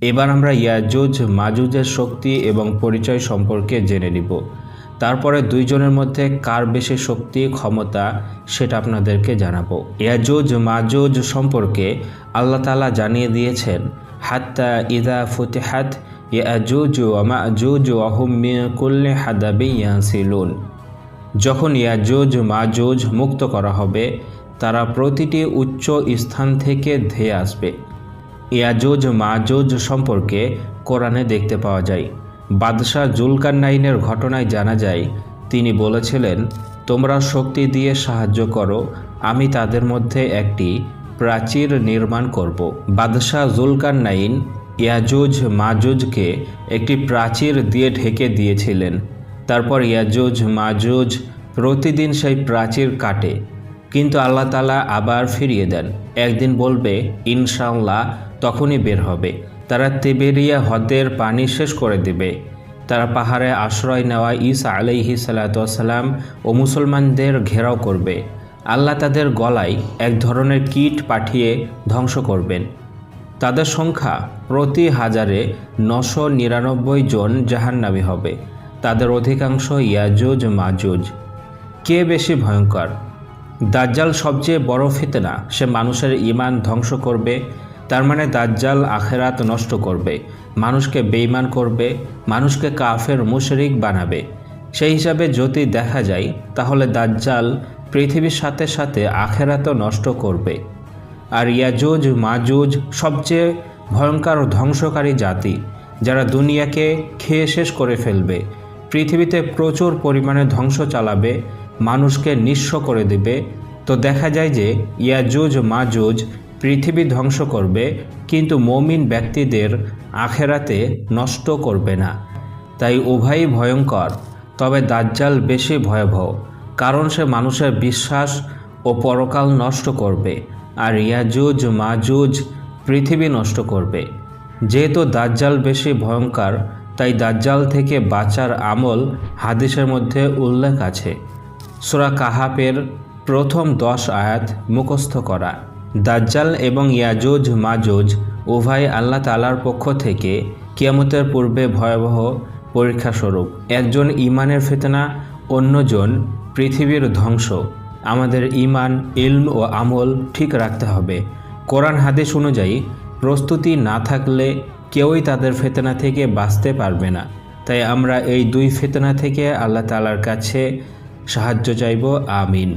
এবার আমরা ইয়াজুজ মাজুজের শক্তি এবং পরিচয় সম্পর্কে জেনে নিব। তারপরে দুইজনের মধ্যে কার বেশি শক্তি ক্ষমতা সেটা আপনাদেরকে জানাবো। ইয়াজুজ মাজুজ সম্পর্কে আল্লাহ তাআলা জানিয়ে দিয়েছেন, হাত্তা ইদা ফুতিহাত ইয়াজুজ ওয়া মাজুজ ওয়া হুম মিন কুল্লি হাদাবিন ইয়ানসিলুন। যখন ইয়াজুজ মাজুজ মুক্ত করা হবে, তারা প্রতিটি উচ্চ স্থান থেকে ধেয়ে আসবে। ইয়াজুজ মাজুজ সম্পর্কে কোরআনে দেখতে পাওয়া যায়। বাদশাহ জুলকারনাইনের ঘটনায় জানা যায়, তিনি বলেছিলেন, তোমরা শক্তি দিয়ে সাহায্য করো, আমি তাদের মধ্যে একটি প্রাচীর নির্মাণ করব। বাদশাহ জুলকারনাইন ইয়াজুজ মাজুজকে একটি প্রাচীর দিয়ে ঢেকে দিয়েছিলেন। তারপর ইয়াজুজ মাজুজ প্রতিদিন সেই প্রাচীর কাটে, কিন্তু আল্লাহ তাআলা আবার ফিরিয়ে দেন। একদিন বলবে ইনশাআল্লাহ, তখনই বের হবে। তারা তিবেরিয়া হ্রদের পানি শেষ করে দেবে। তারা পাহাড়ে আশ্রয় নেওয়া ঈসা আলাইহিস সালাতু ওয়াস সালাম ও মুসলমানদের ঘেরাও করবে। আল্লাহ তাদের গলায় এক ধরনের কীট পাঠিয়ে ধ্বংস করবেন। তাদের সংখ্যা প্রতি হাজারে 999 জন জাহান্নামী হবে। তাদের অধিকাংশ ইয়াজুজ মাজুজ। কে বেশি ভয়ঙ্কর? দাজ্জাল সবচেয়ে বড় ফিতনা। সে মানুষের ঈমান ধ্বংস করবে। তার মানে দাজ্জাল আখেরাত নষ্ট করবে, মানুষকে বেঈমান করবে, মানুষকে কাফের মুশরিক বানাবে। সেই হিসাবে যদি দেখা যায়, তাহলে দাজ্জাল পৃথিবীর সাথে সাথে আখেরাতও নষ্ট করবে। আর ইয়াজুজ মাজুজ সবচেয়ে ভয়ঙ্কর ধ্বংসকারী জাতি, যারা দুনিয়াকে খেয়ে শেষ করে ফেলবে। পৃথিবীতে প্রচুর পরিমাণে ধ্বংস চালাবে, মানুষকে নিঃস্ব করে দেবে। তো দেখা যায় যে ইয়াজুজ মাজুজ পৃথিবী ধ্বংস করবে, কিন্তু মুমিন ব্যক্তিদের আখেরাতে নষ্ট করবে না। তাই উভয়ই ভয়ঙ্কর, তবে দাজ্জাল বেশি ভয়াবহ, কারণ সে মানুষের বিশ্বাস ও পরকাল নষ্ট করবে, আর ইয়াজুজ মাজুজ পৃথিবী নষ্ট করবে। যেহেতু দাজ্জাল বেশি ভয়ঙ্কর, তাই দাজ্জাল থেকে বাঁচার আমল হাদিসের মধ্যে উল্লেখ আছে। সূরা কাহাফের প্রথম 10 আয়াত মুখস্থ করা। দাজ্জাল এবং ইয়াজুজ মাজুজ উভয় আল্লাহ তাআলার পক্ষ থেকে কিয়ামতের পূর্বে ভয়াবহ পরীক্ষাস্বরূপ। একজন ঈমানের ফিতনা, অন্যজন পৃথিবীর ধ্বংস। আমাদের ঈমান, ইলম ও আমল ঠিক রাখতে হবে। কোরআন হাদিস অনুযায়ী প্রস্তুতি না থাকলে কেউই তাদের ফিতনা থেকে বাঁচতে পারবে না। তাই আমরা এই দুই ফিতনা থেকে আল্লাহ তাআলার কাছে সাহায্য চাইব। আমিন।